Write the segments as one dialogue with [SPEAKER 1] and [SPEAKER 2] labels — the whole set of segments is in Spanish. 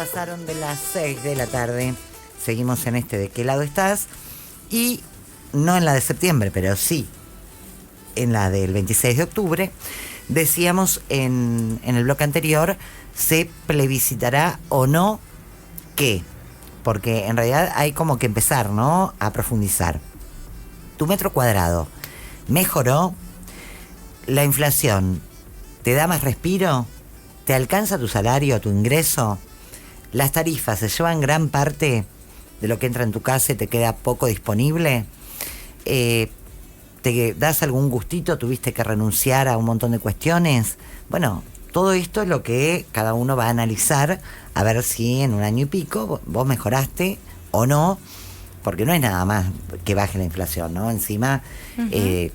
[SPEAKER 1] pasaron de las 6 de la tarde. Seguimos en ¿De qué lado estás? Y no en la de septiembre, pero sí en la del 26 de octubre. Decíamos en el bloque anterior, ¿se plebiscitará o no qué? Porque en realidad hay como que empezar, ¿no?, a profundizar. ¿Tu metro cuadrado mejoró? ¿La inflación te da más respiro? ¿Te alcanza tu salario, tu ingreso? ¿Las tarifas se llevan gran parte de lo que entra en tu casa y te queda poco disponible? ¿Te das algún gustito? ¿Tuviste que renunciar a un montón de cuestiones? Bueno, todo esto es lo que cada uno va a analizar, a ver si en un año y pico vos mejoraste o no, porque no es nada más que baje la inflación, ¿no? Encima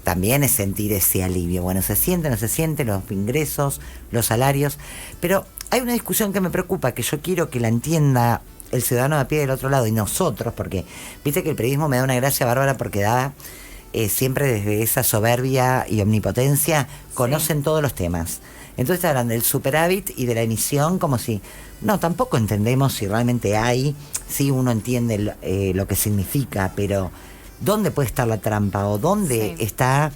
[SPEAKER 1] también es sentir ese alivio. Bueno, se siente, no se siente, los ingresos, los salarios, pero hay una discusión que me preocupa, que yo quiero que la entienda el ciudadano de a pie del otro lado y nosotros, porque viste que el periodismo me da una gracia bárbara porque da siempre desde esa soberbia y omnipotencia, conocen todos los temas. Entonces hablan del superávit y de la emisión como si... No, tampoco entendemos si realmente hay, sí uno entiende lo que significa, pero ¿dónde puede estar la trampa? ¿O dónde está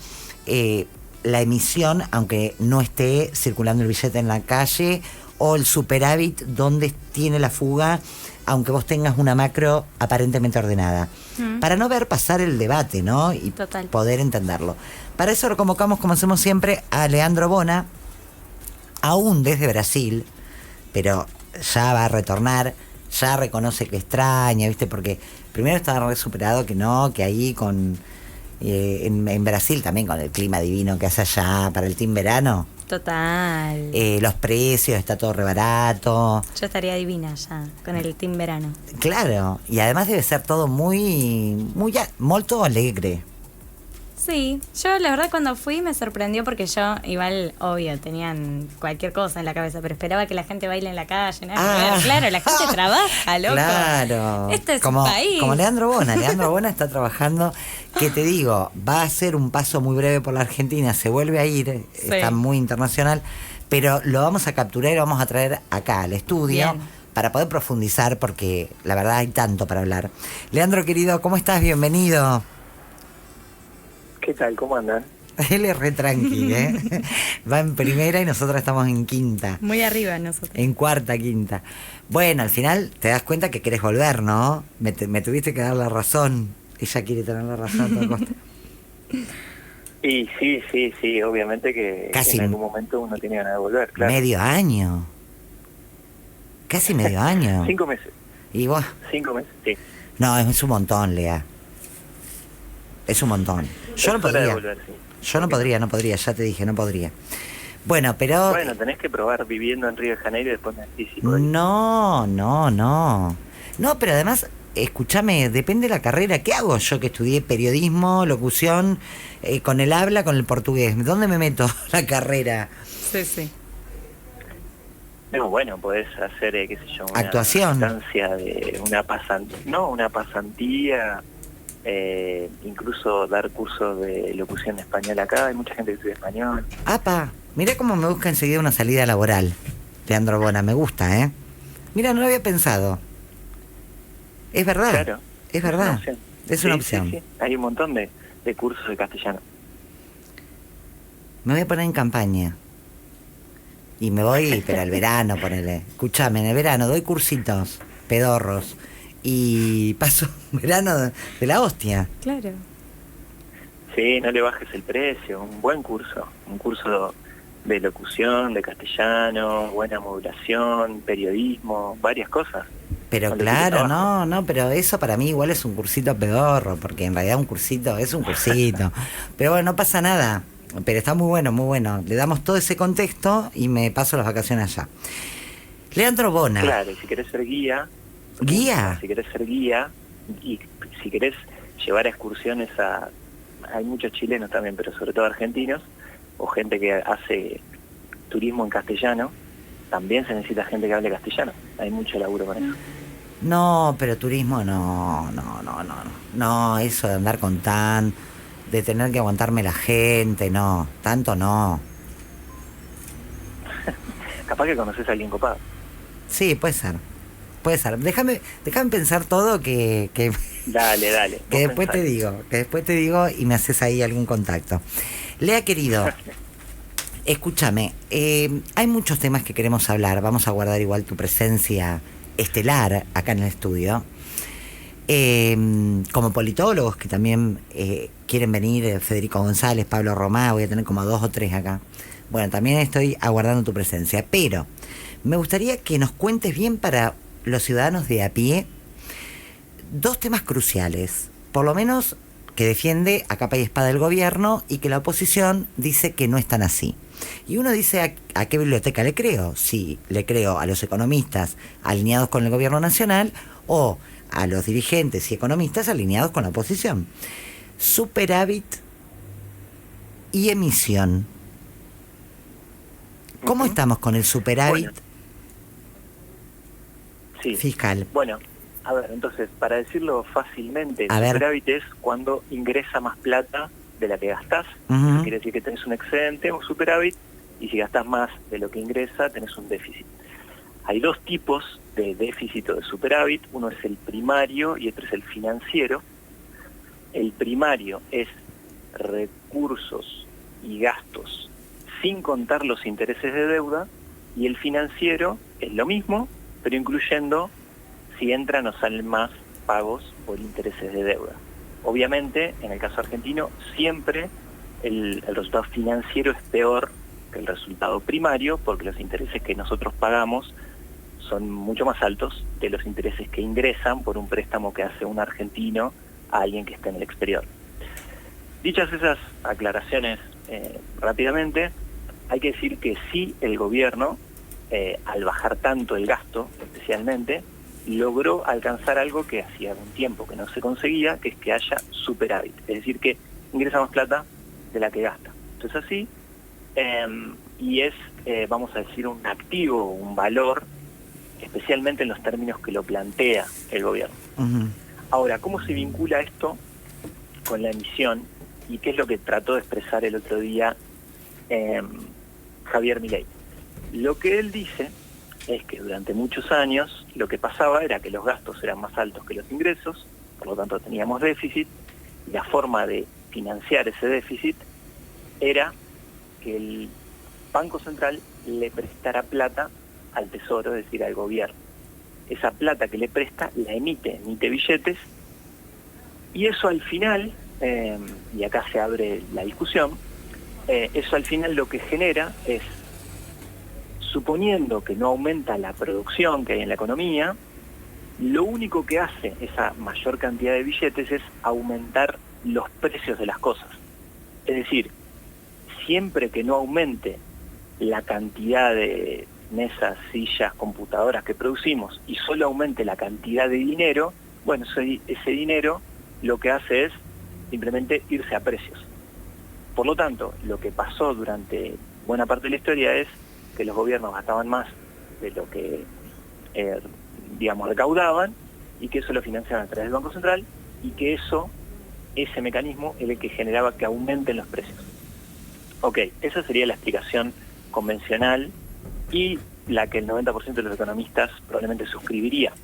[SPEAKER 1] la emisión, aunque no esté circulando el billete en la calle? ¿O el superávit, dónde tiene la fuga, aunque vos tengas una macro aparentemente ordenada? Para no ver pasar el debate, ¿no? Y poder entenderlo. Para eso lo convocamos, como hacemos siempre, a Leandro Bona, aún desde Brasil, pero ya va a retornar, ya reconoce que extraña, ¿viste? Porque primero estaba re superado que no, que ahí con en Brasil también con el clima divino que hace allá para el team verano.
[SPEAKER 2] Total.
[SPEAKER 1] Los precios, está todo re barato.
[SPEAKER 2] Yo estaría divina ya con el team verano.
[SPEAKER 1] Claro, y además debe ser todo molto alegre.
[SPEAKER 2] Sí, yo la verdad cuando fui me sorprendió porque yo, igual, obvio, tenían cualquier cosa en la cabeza, pero esperaba que la gente baile en la calle, ¿no? Claro, la gente trabaja, loco. Claro. Este es un país.
[SPEAKER 1] Como Leandro Bona. Leandro Bona está trabajando, que te digo, va a ser un paso muy breve por la Argentina, se vuelve a ir, está muy internacional, pero lo vamos a capturar y lo vamos a traer acá al estudio. Bien. Para poder profundizar, porque la verdad hay tanto para hablar. Leandro, querido, ¿cómo estás? Bienvenido.
[SPEAKER 3] ¿Qué tal? ¿Cómo andan?
[SPEAKER 1] Él es re tranqui, ¿eh? Va en primera y nosotros estamos en quinta.
[SPEAKER 2] Muy arriba nosotros.
[SPEAKER 1] En cuarta, quinta. Bueno, al final te das cuenta que querés volver, ¿no? Me tuviste que dar la razón. Ella quiere tener la razón a toda costa.
[SPEAKER 3] Y sí, obviamente que casi en algún momento uno tiene ganas de volver, claro.
[SPEAKER 1] Medio año. Casi medio año.
[SPEAKER 3] 5 meses.
[SPEAKER 1] ¿Y vos?
[SPEAKER 3] 5 meses, sí.
[SPEAKER 1] No, es un montón, Lea. Es un montón. Yo no podría.
[SPEAKER 3] Volver, sí.
[SPEAKER 1] Yo no podría, ya te dije, no podría. Bueno, pero...
[SPEAKER 3] Bueno, tenés que probar viviendo en Río de Janeiro y después me decís si podés.
[SPEAKER 1] No, pero además, escúchame, depende de la carrera. ¿Qué hago yo que estudié periodismo, locución, con el habla, con el portugués? ¿Dónde me meto la carrera?
[SPEAKER 2] Sí.
[SPEAKER 3] No, bueno, podés hacer, qué sé yo, una
[SPEAKER 1] actuación.
[SPEAKER 3] Instancia de una pasantía, incluso dar cursos de locución español acá. Hay mucha gente que estudia español.
[SPEAKER 1] ¡Apa! Mirá cómo me busca enseguida una salida laboral, Leandro Bona, me gusta, ¿eh? Mira, no lo había pensado. Es verdad.
[SPEAKER 3] Claro.
[SPEAKER 1] Es verdad. Es una opción.
[SPEAKER 3] Sí. Hay un montón de cursos de castellano.
[SPEAKER 1] Me voy a poner en campaña. Y me voy, pero al verano, ponele. Escuchame, en el verano doy cursitos, pedorros. Y paso verano de la hostia.
[SPEAKER 2] Claro.
[SPEAKER 3] Sí, no le bajes el precio. Un buen curso. Un curso de locución, de castellano, buena modulación, periodismo, varias cosas.
[SPEAKER 1] Pero claro, no, pero eso para mí igual es un cursito pedorro, porque en realidad un cursito es un cursito. Pero bueno, no pasa nada. Pero está muy bueno, muy bueno. Le damos todo ese contexto y me paso las vacaciones allá. Leandro Bona.
[SPEAKER 3] Claro, y si querés ser guía...
[SPEAKER 1] ¿Guía?
[SPEAKER 3] Si querés ser guía y si querés llevar excursiones hay muchos chilenos también, pero sobre todo argentinos, o gente que hace turismo en castellano, también se necesita gente que hable castellano. Hay mucho laburo con eso.
[SPEAKER 1] No, pero turismo no, eso de andar con de tener que aguantarme la gente, no, tanto no.
[SPEAKER 3] Capaz que conoces a alguien copado.
[SPEAKER 1] Sí, puede ser. Puede ser. Déjame pensar todo que
[SPEAKER 3] Dale.
[SPEAKER 1] que después te digo y me haces ahí algún contacto. Lea, querido, escúchame, hay muchos temas que queremos hablar. Vamos a guardar igual tu presencia estelar acá en el estudio. Como politólogos que también quieren venir, Federico González, Pablo Romá, voy a tener como 2 o 3 acá. Bueno, también estoy aguardando tu presencia, pero me gustaría que nos cuentes bien para los ciudadanos de a pie 2 temas cruciales, por lo menos que defiende a capa y espada el gobierno y que la oposición dice que no están así. Y uno dice, ¿a qué biblioteca le creo? Si le creo a los economistas alineados con el gobierno nacional o a los dirigentes y economistas alineados con la oposición. Superávit y emisión. ¿Cómo estamos con el superávit fiscal?
[SPEAKER 3] Bueno, a ver, entonces, para decirlo fácilmente, el superávit es cuando ingresa más plata de la que gastás. Eso quiere decir que tenés un excedente, un superávit, y si gastás más de lo que ingresa, tenés un déficit. Hay 2 tipos de déficit o de superávit. Uno es el primario y otro es el financiero. El primario es recursos y gastos sin contar los intereses de deuda, y el financiero es lo mismo, pero incluyendo si entran o salen más pagos por intereses de deuda. Obviamente, en el caso argentino, siempre el resultado financiero es peor que el resultado primario, porque los intereses que nosotros pagamos son mucho más altos de los intereses que ingresan por un préstamo que hace un argentino a alguien que está en el exterior. Dichas esas aclaraciones rápidamente, hay que decir que sí, el gobierno, al bajar tanto el gasto, especialmente, logró alcanzar algo que hacía un tiempo que no se conseguía, que es que haya superávit, es decir, que ingresa más plata de la que gasta. Esto es así, y es, vamos a decir, un activo, un valor, especialmente en los términos que lo plantea el gobierno. Ahora, ¿cómo se vincula esto con la emisión? ¿Y qué es lo que trató de expresar el otro día Javier Milei? Lo que él dice es que durante muchos años lo que pasaba era que los gastos eran más altos que los ingresos, por lo tanto teníamos déficit, y la forma de financiar ese déficit era que el Banco Central le prestara plata al Tesoro, es decir, al gobierno. Esa plata que le presta la emite billetes, y eso al final, y acá se abre la discusión, eso al final lo que genera es, suponiendo que no aumenta la producción que hay en la economía, lo único que hace esa mayor cantidad de billetes es aumentar los precios de las cosas. Es decir, siempre que no aumente la cantidad de mesas, sillas, computadoras que producimos y solo aumente la cantidad de dinero, bueno, ese dinero lo que hace es simplemente irse a precios. Por lo tanto, lo que pasó durante buena parte de la historia es que los gobiernos gastaban más de lo que, recaudaban, y que eso lo financiaban a través del Banco Central, y que ese mecanismo es el que generaba que aumenten los precios. Ok, esa sería la explicación convencional y la que el 90% de los economistas probablemente suscribiría.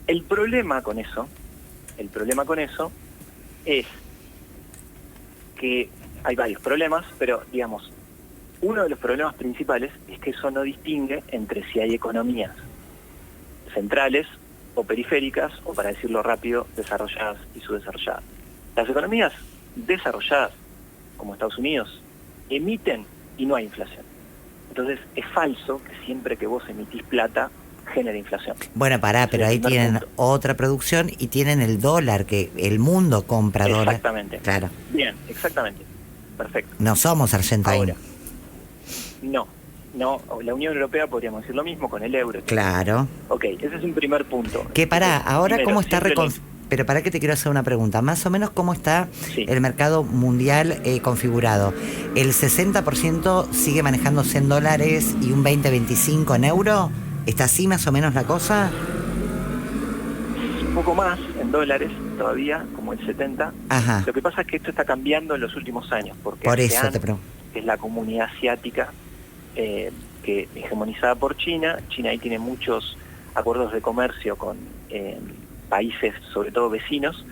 [SPEAKER 3] El problema con eso es que hay varios problemas, pero digamos, uno de los problemas principales es que eso no distingue entre si hay economías centrales o periféricas, o para decirlo rápido, desarrolladas y subdesarrolladas. Las economías desarrolladas, como Estados Unidos, emiten y no hay inflación. Entonces es falso que siempre que vos emitís plata genera inflación.
[SPEAKER 1] Bueno, pero ahí tienen otra producción y tienen el dólar, que el mundo compra dólar.
[SPEAKER 3] Exactamente.
[SPEAKER 1] Claro.
[SPEAKER 3] Bien, exactamente. Perfecto.
[SPEAKER 1] No somos Argentina.
[SPEAKER 3] Ahora, no, la Unión Europea podríamos decir lo mismo con el euro.
[SPEAKER 1] Claro.
[SPEAKER 3] Ok, ese es un primer punto.
[SPEAKER 1] Que ahora
[SPEAKER 3] primero,
[SPEAKER 1] cómo está pero para que te quiero hacer una pregunta, más o menos cómo está el mercado mundial configurado. ¿El 60% sigue manejándose en dólares y un 20-25 en euro? ¿Está así más o menos la cosa?
[SPEAKER 3] Un poco más en dólares todavía, como el 70%.
[SPEAKER 1] Ajá.
[SPEAKER 3] Lo que pasa es que esto está cambiando en los últimos años, porque
[SPEAKER 1] por eso
[SPEAKER 3] ASEAN,
[SPEAKER 1] te pregunto,
[SPEAKER 3] que es la comunidad asiática que hegemonizada por China ahí tiene muchos acuerdos de comercio con países, sobre todo vecinos,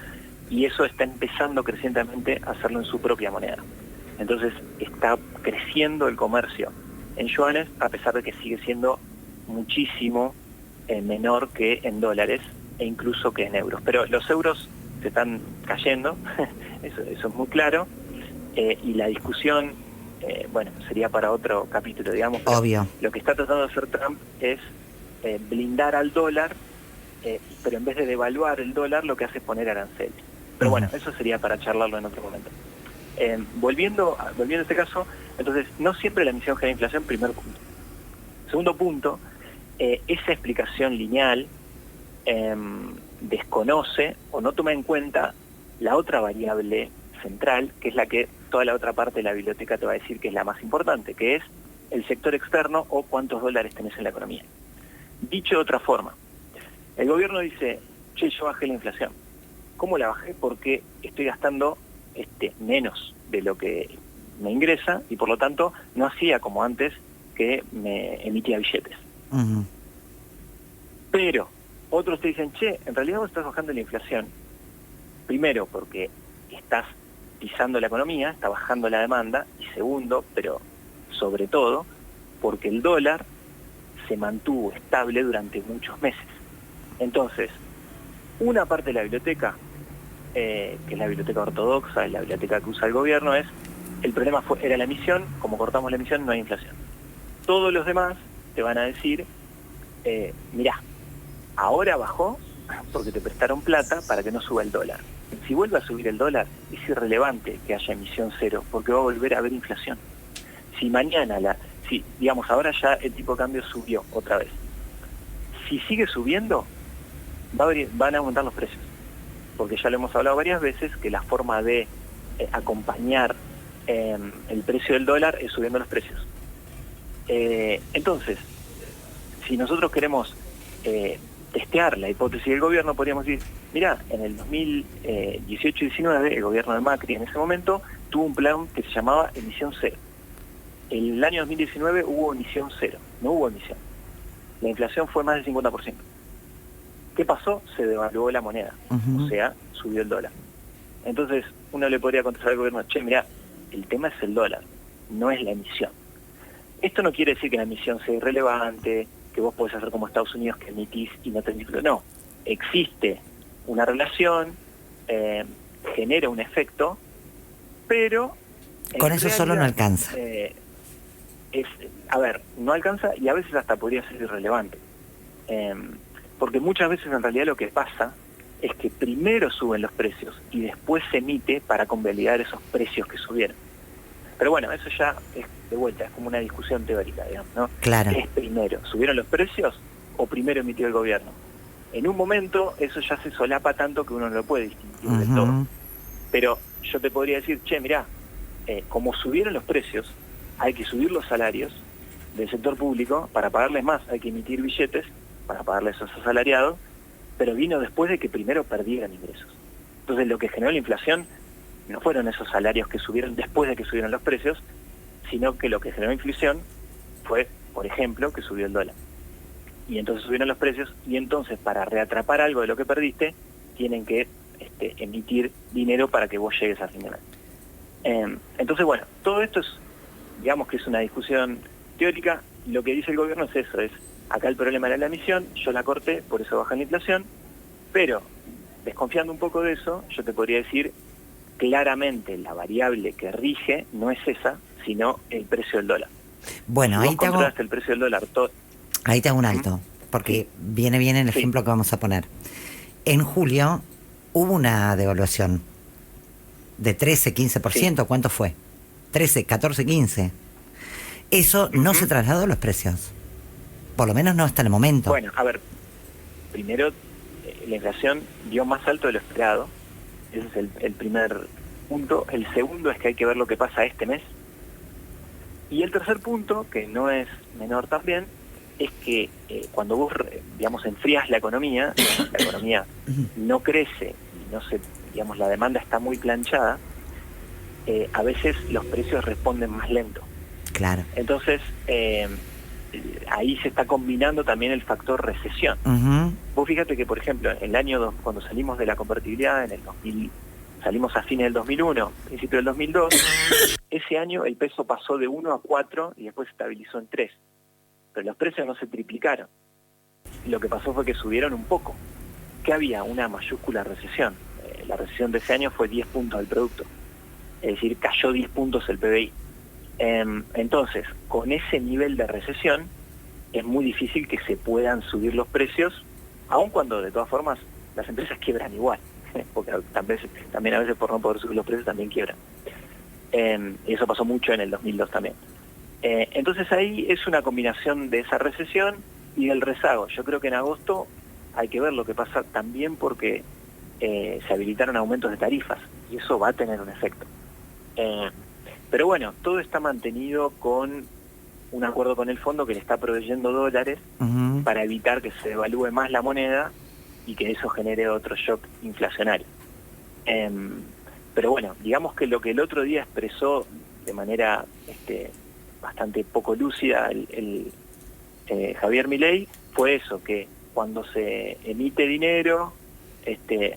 [SPEAKER 3] y eso está empezando crecientemente a hacerlo en su propia moneda. Entonces está creciendo el comercio en yuanes, a pesar de que sigue siendo muchísimo menor que en dólares e incluso que en euros. Pero los euros se están cayendo, eso es muy claro, y la discusión, bueno, sería para otro capítulo, digamos.
[SPEAKER 1] Obvio.
[SPEAKER 3] Lo que está tratando de hacer Trump es blindar al dólar, pero en vez de devaluar el dólar, lo que hace es poner aranceles. Pero bueno, eso sería para charlarlo en otro momento. Volviendo a este caso, entonces, no siempre la emisión genera inflación, primer punto. Segundo punto, esa explicación lineal desconoce o no toma en cuenta la otra variable central, que es la que toda la otra parte de la biblioteca te va a decir que es la más importante, que es el sector externo o cuántos dólares tenés en la economía. Dicho de otra forma, el gobierno dice, che, yo bajé la inflación. ¿Cómo la bajé? Porque estoy gastando menos de lo que me ingresa y por lo tanto no hacía como antes que me emitía billetes.
[SPEAKER 1] Uh-huh.
[SPEAKER 3] Pero otros te dicen, che, en realidad vos estás bajando la inflación. Primero, porque estás pisando la economía, está bajando la demanda, y segundo, pero sobre todo, porque el dólar se mantuvo estable durante muchos meses. Entonces, una parte de la biblioteca, que es la biblioteca ortodoxa, es la biblioteca que usa el gobierno, el problema era la emisión, como cortamos la emisión no hay inflación. Todos los demás te van a decir, mirá, ahora bajó porque te prestaron plata para que no suba el dólar. Si vuelve a subir el dólar, es irrelevante que haya emisión cero, porque va a volver a haber inflación. Si mañana, digamos, ahora ya el tipo de cambio subió otra vez. Si sigue subiendo, van a aumentar los precios. Porque ya lo hemos hablado varias veces, que la forma de acompañar el precio del dólar es subiendo los precios. Entonces, si nosotros queremos testear la hipótesis del gobierno, podríamos decir, mirá, en el 2018-19, el gobierno de Macri en ese momento tuvo un plan que se llamaba emisión cero. El año 2019 hubo emisión cero, no hubo emisión. La inflación fue más del 50%. ¿Qué pasó? Se devaluó la moneda, o sea, subió el dólar. Entonces, uno le podría contestar al gobierno, che, mirá, el tema es el dólar, no es la emisión. Esto no quiere decir que la emisión sea irrelevante, que vos podés hacer como Estados Unidos, que emitís y no tenés... No, existe una relación, genera un efecto, pero...
[SPEAKER 1] Con eso solo no alcanza.
[SPEAKER 3] No alcanza y a veces hasta podría ser irrelevante. Porque muchas veces en realidad lo que pasa es que primero suben los precios y después se emite para convalidar esos precios que subieron. Pero bueno, eso ya es de vuelta, es como una discusión teórica, digamos, ¿no?
[SPEAKER 1] Claro.
[SPEAKER 3] ¿Qué es primero? ¿Subieron los precios o primero emitió el gobierno? En un momento eso ya se solapa tanto que uno no lo puede distinguir del todo. Pero yo te podría decir, che, mirá, como subieron los precios, hay que subir los salarios del sector público, para pagarles más hay que emitir billetes, para pagarles a esos asalariados, pero vino después de que primero perdieran ingresos. Entonces lo que generó la inflación no fueron esos salarios que subieron después de que subieron los precios, sino que lo que generó inflación fue, por ejemplo, que subió el dólar. Y entonces subieron los precios, y entonces para reatrapar algo de lo que perdiste, tienen que emitir dinero para que vos llegues a fin de mes. Entonces, bueno, todo esto es, digamos que es una discusión teórica. Lo que dice el gobierno es eso, es acá el problema era la emisión, yo la corté, por eso baja la inflación, pero desconfiando un poco de eso, yo te podría decir claramente la variable que rige no es esa, sino el precio del dólar.
[SPEAKER 1] Bueno,
[SPEAKER 3] si
[SPEAKER 1] ahí te hago...
[SPEAKER 3] el precio del dólar
[SPEAKER 1] Ahí te hago un alto, porque viene bien el ejemplo que vamos a poner. En julio hubo una devaluación de 13, 15%, ¿cuánto fue? 13, 14, 15. Eso no se trasladó a los precios, por lo menos no hasta el momento.
[SPEAKER 3] Bueno, a ver, primero la inflación dio más alto de lo esperado, ese es el primer punto. El segundo es que hay que ver lo que pasa este mes. Y el tercer punto, que no es menor también, es que cuando vos, digamos, enfrías la economía no crece y no se, digamos, la demanda está muy planchada, a veces los precios responden más lento.
[SPEAKER 1] Claro.
[SPEAKER 3] Entonces, ahí se está combinando también el factor recesión. Vos fíjate que, por ejemplo, el año cuando salimos de la convertibilidad, en el 2000, salimos a fines del 2001, principio del 2002, ese año el peso pasó de 1 a 4 y después se estabilizó en 3. Pero los precios no se triplicaron. Lo que pasó fue que subieron un poco. Que había una mayúscula recesión. La recesión de ese año fue 10 puntos del producto. Es decir, cayó 10 puntos el PBI. Entonces, con ese nivel de recesión, es muy difícil que se puedan subir los precios, aun cuando de todas formas las empresas quiebran igual, porque también a veces por no poder subir los precios también quiebran. Y eso pasó mucho en el 2002 también. Entonces ahí es una combinación de esa recesión y del rezago. Yo creo que en agosto hay que ver lo que pasa también porque se habilitaron aumentos de tarifas y eso va a tener un efecto. Pero bueno, todo está mantenido con un acuerdo con el fondo que le está proveyendo dólares para evitar que se devalúe más la moneda y que eso genere otro shock inflacionario. Pero bueno, digamos que lo que el otro día expresó de manera bastante poco lúcida el Javier Milei fue eso, que cuando se emite dinero,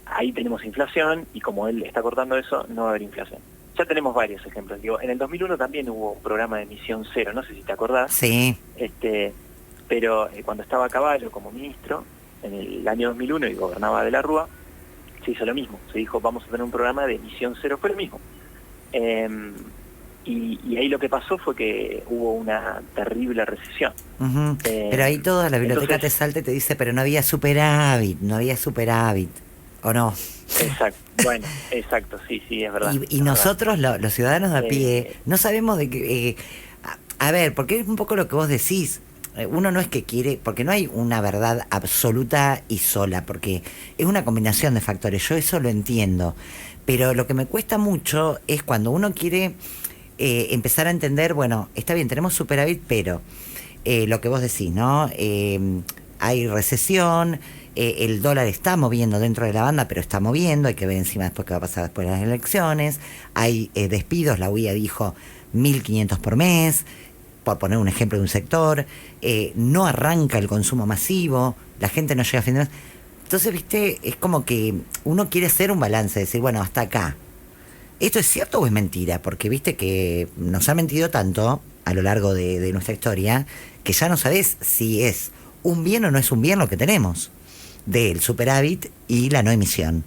[SPEAKER 3] ahí tenemos inflación y como él está cortando eso, no va a haber inflación. Ya tenemos varios ejemplos. Digo, en el 2001 también hubo un programa de emisión cero, no sé si te acordás.
[SPEAKER 1] Sí.
[SPEAKER 3] Pero cuando estaba Caballo como ministro, en el año 2001 y gobernaba de la Rúa, se hizo lo mismo. Se dijo, vamos a tener un programa de emisión cero, fue lo mismo. Y ahí lo que pasó fue que hubo una terrible recesión.
[SPEAKER 1] Pero ahí toda la biblioteca te salta y te dice, pero no había superávit, ¿o no?
[SPEAKER 3] Exacto, bueno, exacto, sí, es verdad.
[SPEAKER 1] Y nosotros, los ciudadanos de a pie, no sabemos de qué... a ver, porque es un poco lo que vos decís. Uno no es que quiere, porque no hay una verdad absoluta y sola, porque es una combinación de factores, yo eso lo entiendo. Pero lo que me cuesta mucho es cuando uno quiere empezar a entender, bueno, está bien, tenemos superávit, pero lo que vos decís, ¿no? Hay recesión, el dólar está moviendo dentro de la banda, pero está moviendo, hay que ver encima después qué va a pasar después de las elecciones, hay despidos, la UIA dijo 1.500 por mes, por poner un ejemplo de un sector, no arranca el consumo masivo, la gente no llega a fin de mes. Entonces, viste, es como que uno quiere hacer un balance, decir, bueno, hasta acá. ¿Esto es cierto o es mentira? Porque viste que nos ha mentido tanto a lo largo de nuestra historia que ya no sabés si es un bien o no es un bien lo que tenemos del superávit y la no emisión.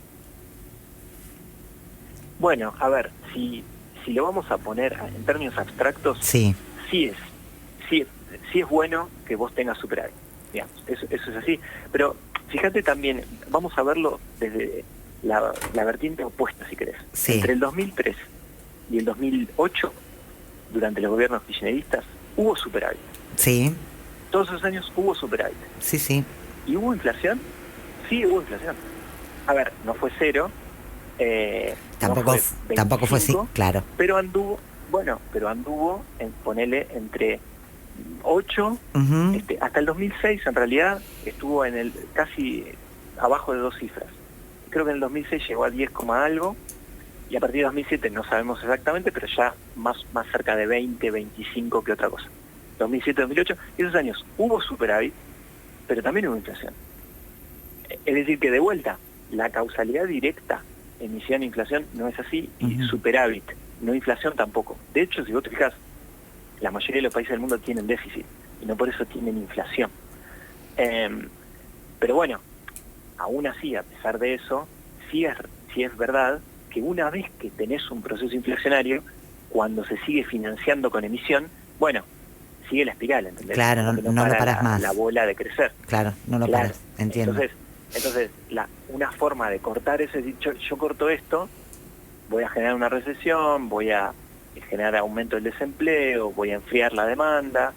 [SPEAKER 3] Bueno, a ver, si lo vamos a poner en términos abstractos,
[SPEAKER 1] sí
[SPEAKER 3] es bueno que vos tengas superávit, digamos, eso es así, pero fíjate también, vamos a verlo desde la vertiente opuesta, si querés.
[SPEAKER 1] Sí.
[SPEAKER 3] Entre el 2003 y el 2008, durante los gobiernos kirchneristas, hubo superávit.
[SPEAKER 1] Sí.
[SPEAKER 3] Todos esos años hubo superávit.
[SPEAKER 1] Sí.
[SPEAKER 3] ¿Y hubo inflación? Sí, hubo inflación. A ver, no fue cero.
[SPEAKER 1] Tampoco fue así, claro.
[SPEAKER 3] Pero anduvo, ponele entre 8, hasta el 2006 en realidad estuvo en el casi abajo de 2 cifras. Creo que en el 2006 llegó a 10, algo, y a partir de 2007 no sabemos exactamente, pero ya más cerca de 20, 25 que otra cosa. 2007, 2008, esos años hubo superávit, pero también hubo inflación. Es decir, que de vuelta, la causalidad directa, emisión e inflación, no es así, y superávit, no inflación tampoco. De hecho, si vos te fijas, la mayoría de los países del mundo tienen déficit, y no por eso tienen inflación. Pero bueno, aún así, a pesar de eso, sí es verdad que una vez que tenés un proceso inflacionario, cuando se sigue financiando con emisión, bueno, sigue la espiral, ¿entendés?
[SPEAKER 1] Claro, no lo paras más.
[SPEAKER 3] La bola de crecer.
[SPEAKER 1] Claro, no lo paras, entiendo.
[SPEAKER 3] Entonces una forma de cortar eso es decir, yo corto esto, voy a generar una recesión, voy a generar aumento del desempleo, voy a enfriar la demanda,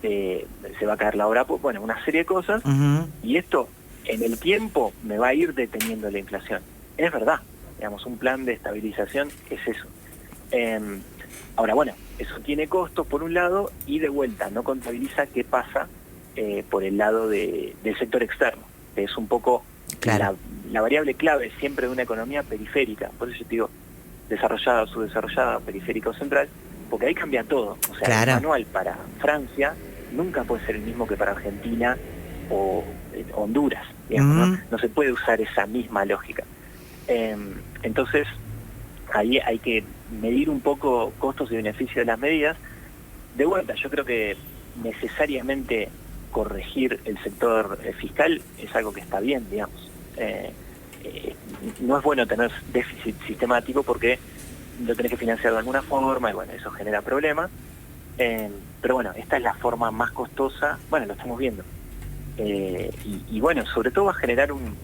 [SPEAKER 3] se va a caer la obra, bueno, una serie de cosas, y esto en el tiempo me va a ir deteniendo la inflación. Es verdad, digamos, un plan de estabilización es eso. Ahora, bueno, eso tiene costos por un lado y de vuelta no contabiliza qué pasa por el lado del sector externo, que es un poco la variable clave siempre de una economía periférica. Por eso yo digo desarrollada o subdesarrollada, periférica o central, porque ahí cambia todo. O sea, el manual para Francia nunca puede ser el mismo que para Argentina o Honduras, digamos, ¿no? No se puede usar esa misma lógica. Entonces, ahí hay que medir un poco costos y beneficios de las medidas. De vuelta, yo creo que necesariamente corregir el sector fiscal es algo que está bien, digamos. No es bueno tener déficit sistemático porque lo tenés que financiar de alguna forma y bueno, eso genera problemas. Pero bueno, esta es la forma más costosa, bueno, lo estamos viendo. Y bueno, sobre todo va a generar un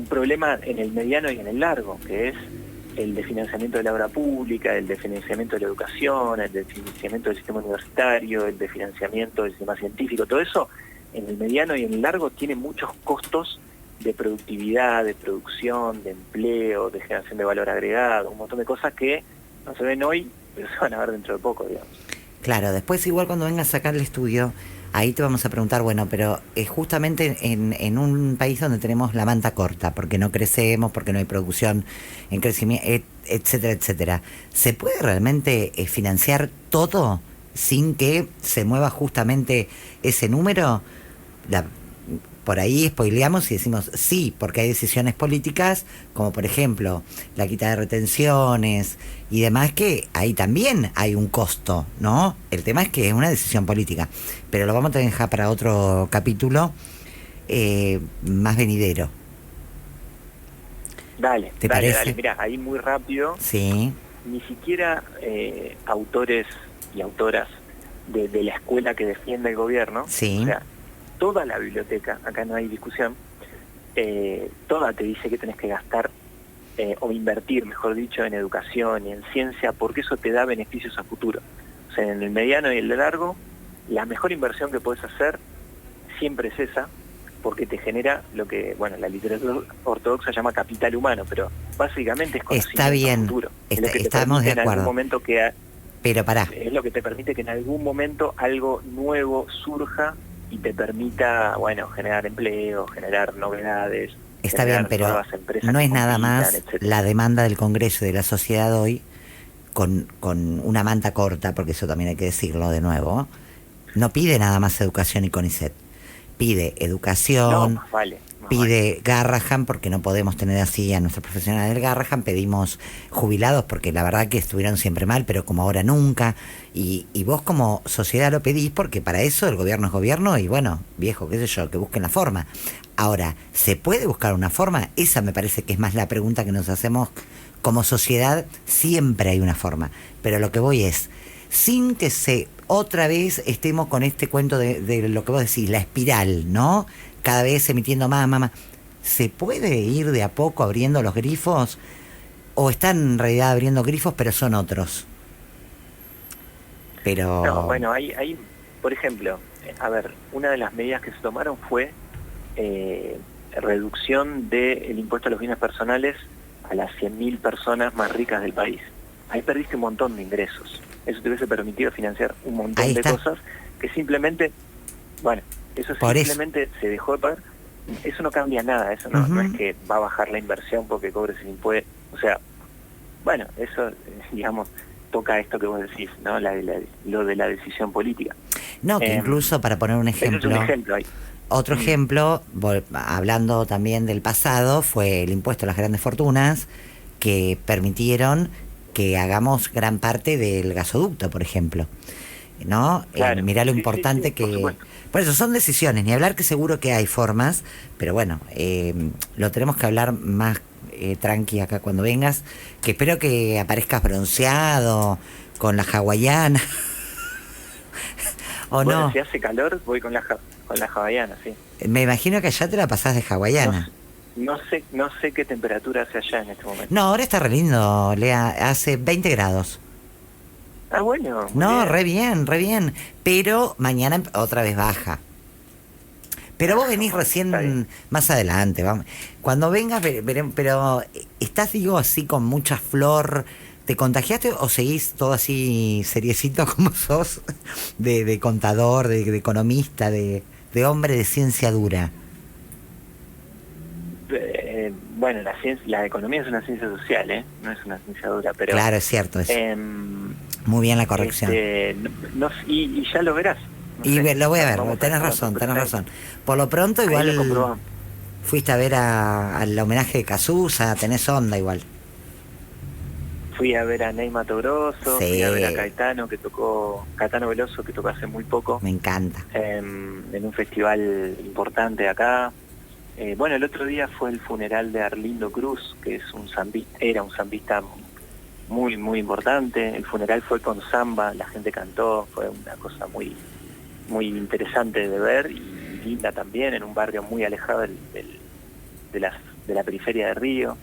[SPEAKER 3] problema en el mediano y en el largo, que es el de financiamiento de la obra pública, el de financiamiento de la educación, el de financiamiento del sistema universitario, el de financiamiento del sistema científico. Todo eso en el mediano y en el largo tiene muchos costos de productividad, de producción, de empleo, de generación de valor agregado, un montón de cosas que no se ven hoy, pero se van a ver dentro de poco, digamos.
[SPEAKER 1] Claro, después igual cuando vengas a sacar el estudio, ahí te vamos a preguntar, bueno, pero justamente en un país donde tenemos la manta corta, porque no crecemos, porque no hay producción en crecimiento, etcétera, etcétera, ¿se puede realmente financiar todo sin que se mueva justamente ese número? Por ahí spoileamos y decimos sí, porque hay decisiones políticas, como por ejemplo la quita de retenciones y demás, que ahí también hay un costo, ¿no? El tema es que es una decisión política, pero lo vamos a dejar para otro capítulo más venidero.
[SPEAKER 3] Dale,
[SPEAKER 1] ¿te parece?
[SPEAKER 3] Dale, mirá, ahí muy rápido.
[SPEAKER 1] Sí.
[SPEAKER 3] Ni siquiera autores y autoras de la escuela que defiende el gobierno,
[SPEAKER 1] Sí.
[SPEAKER 3] o sea, toda la biblioteca, acá no hay discusión, toda te dice que tenés que gastar o invertir, mejor dicho, en educación y en ciencia, porque eso te da beneficios a futuro. O sea, en el mediano y el largo, la mejor inversión que puedes hacer siempre es esa, porque te genera lo que, bueno, la literatura ortodoxa llama capital humano, pero básicamente es conocimiento
[SPEAKER 1] Está bien,
[SPEAKER 3] futuro. Es lo que te
[SPEAKER 1] estamos de
[SPEAKER 3] permite en
[SPEAKER 1] acuerdo.
[SPEAKER 3] algún momento
[SPEAKER 1] Pero pará.
[SPEAKER 3] es lo que te permite que en algún momento algo nuevo surja y te permita, bueno, generar empleo, generar novedades.
[SPEAKER 1] Está bien, pero no es nada más
[SPEAKER 3] etcétera.
[SPEAKER 1] la demanda del Congreso y de la sociedad hoy con una manta corta, porque eso también hay que decirlo de nuevo. No pide nada más educación y CONICET. Pide educación,
[SPEAKER 3] No, vale.
[SPEAKER 1] pide Garrahan, porque no podemos tener así a nuestros profesionales del Garrahan, pedimos jubilados, porque la verdad que estuvieron siempre mal, pero como ahora nunca, y vos como sociedad lo pedís, porque para eso el gobierno es gobierno, y bueno, viejo, qué sé yo, que busquen la forma. Ahora, ¿se puede buscar una forma? Esa me parece que es más la pregunta que nos hacemos como sociedad. Siempre hay una forma, pero lo que voy es, sin que otra vez estemos con este cuento de lo que vos decís, la espiral, ¿no? Cada vez emitiendo más. ¿Se puede ir de a poco abriendo los grifos? ¿O están en realidad abriendo grifos, pero son otros? Pero...
[SPEAKER 3] No, bueno, hay, por ejemplo, a ver, una de las medidas que se tomaron fue reducción del impuesto a los bienes personales a las 100.000 personas más ricas del país. Ahí perdiste un montón de ingresos. Eso te hubiese permitido financiar un montón de cosas que simplemente, bueno, eso simplemente se dejó de pagar. Eso no cambia nada, eso no es que va a bajar la inversión porque cobres el impuesto. O sea, bueno, eso, digamos, toca esto que vos decís, ¿no? Lo de la decisión política.
[SPEAKER 1] No, que incluso para poner un ejemplo...
[SPEAKER 3] Es un ejemplo ahí.
[SPEAKER 1] Otro ejemplo, hablando también del pasado, fue el impuesto a las grandes fortunas, que permitieron que hagamos gran parte del gasoducto, por ejemplo, ¿no?
[SPEAKER 3] Claro,
[SPEAKER 1] mirá lo importante que... Por eso son decisiones, ni hablar que seguro que hay formas, pero bueno, lo tenemos que hablar más tranqui acá cuando vengas, que espero que aparezcas bronceado, con la hawaiana, ¿o
[SPEAKER 3] bueno,
[SPEAKER 1] no?
[SPEAKER 3] Si hace calor, voy con la hawaiana, sí.
[SPEAKER 1] Me imagino que allá te la pasás de hawaiana.
[SPEAKER 3] No sé qué temperatura hace allá en este momento.
[SPEAKER 1] No, ahora está re lindo, Lea, hace 20 grados.
[SPEAKER 3] Ah, bueno.
[SPEAKER 1] No, bien. re bien. Pero mañana otra vez baja. Pero vos venís recién más adelante. Vamos. Cuando vengas, veremos. Pero ¿estás, digo, así con mucha flor? ¿Te contagiaste o seguís todo así seriecito como sos? De contador, de economista, de hombre de ciencia dura.
[SPEAKER 3] Bueno, la economía es una ciencia social, no es una ciencia dura, pero...
[SPEAKER 1] Claro, es cierto eso. Muy bien la corrección.
[SPEAKER 3] Y ya lo verás.
[SPEAKER 1] Y
[SPEAKER 3] sé,
[SPEAKER 1] lo voy a ver,
[SPEAKER 3] vamos
[SPEAKER 1] tenés
[SPEAKER 3] a
[SPEAKER 1] razón,
[SPEAKER 3] hacerlo,
[SPEAKER 1] tenés
[SPEAKER 3] pero
[SPEAKER 1] razón. Por lo pronto
[SPEAKER 3] ahí lo
[SPEAKER 1] igual
[SPEAKER 3] comprobamos.
[SPEAKER 1] fuiste a ver al homenaje de Cazuza, tenés onda igual.
[SPEAKER 3] Fui a ver a Ney Mato Grosso,
[SPEAKER 1] Sí.
[SPEAKER 3] fui a ver a Caetano Veloso, que tocó hace muy poco,
[SPEAKER 1] Me encanta.
[SPEAKER 3] en un festival importante acá. Bueno, el otro día fue el funeral de Arlindo Cruz, que es era un zambista muy, muy importante. El funeral fue con samba, la gente cantó, fue una cosa muy, muy interesante de ver y linda también, en un barrio muy alejado de la periferia de Río.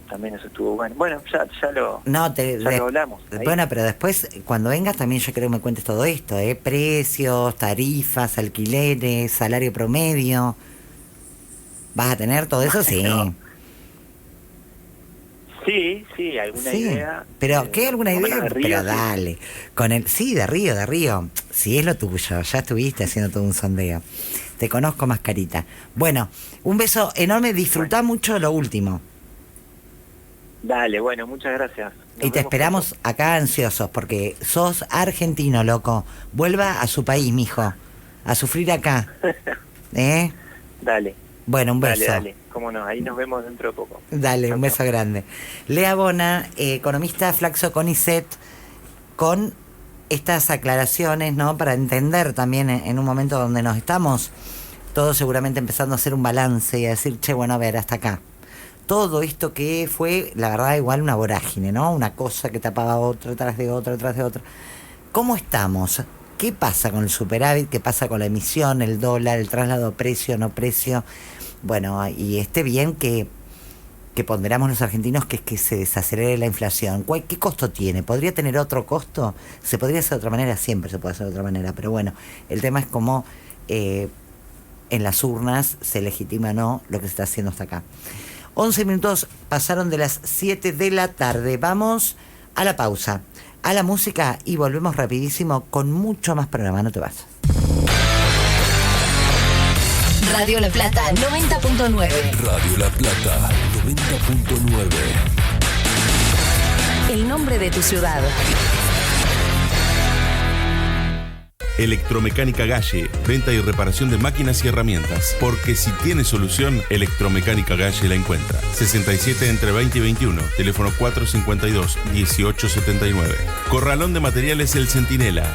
[SPEAKER 3] También eso estuvo bueno. Bueno, ya lo hablamos. Ahí.
[SPEAKER 1] Bueno, pero después, cuando vengas también yo creo que me cuentes todo esto, precios, tarifas, alquileres, salario promedio. ¿Vas a tener todo eso? Sí.
[SPEAKER 3] No. Sí, alguna idea.
[SPEAKER 1] Pero, ¿qué alguna idea?
[SPEAKER 3] De Río,
[SPEAKER 1] pero dale. De Río. Si es lo tuyo, ya estuviste haciendo todo un sondeo. Te conozco, Mascarita. Bueno, un beso enorme, disfrutá mucho lo último.
[SPEAKER 3] Dale, bueno, muchas gracias.
[SPEAKER 1] Y te esperamos acá ansiosos, porque sos argentino, loco. Vuelva a su país, mijo. A sufrir acá.
[SPEAKER 3] Dale.
[SPEAKER 1] Bueno, un beso.
[SPEAKER 3] Dale, cómo no, ahí nos vemos dentro de poco.
[SPEAKER 1] Dale, un beso grande. Lea Bona, economista Flaxo CONICET, con estas aclaraciones, ¿no? Para entender también en un momento donde nos estamos todos seguramente empezando a hacer un balance y a decir, che, bueno, a ver, hasta acá. Todo esto que fue, la verdad, igual una vorágine, ¿no? Una cosa que tapaba otra, tras de otra, tras de otra. ¿Cómo estamos? ¿Qué pasa con el superávit? ¿Qué pasa con la emisión, el dólar, el traslado precio, no precio? Bueno, y bien que ponderamos los argentinos que es que se desacelere la inflación. ¿Qué costo tiene? ¿Podría tener otro costo? ¿Se podría hacer de otra manera? Siempre se puede hacer de otra manera, pero bueno, el tema es cómo en las urnas se legitima o no lo que se está haciendo hasta acá. 11 minutos pasaron de las 7 de la tarde. Vamos a la pausa, a la música y volvemos rapidísimo con mucho más programa. No te vas.
[SPEAKER 4] Radio La Plata 90.9.
[SPEAKER 5] Radio La Plata 90.9.
[SPEAKER 4] El nombre de tu ciudad.
[SPEAKER 6] Electromecánica Galle, venta y reparación de máquinas y herramientas. Porque si tiene solución, Electromecánica Galle la encuentra. 67 entre 20 y 21, teléfono 452-1879. Corralón de Materiales El Centinela.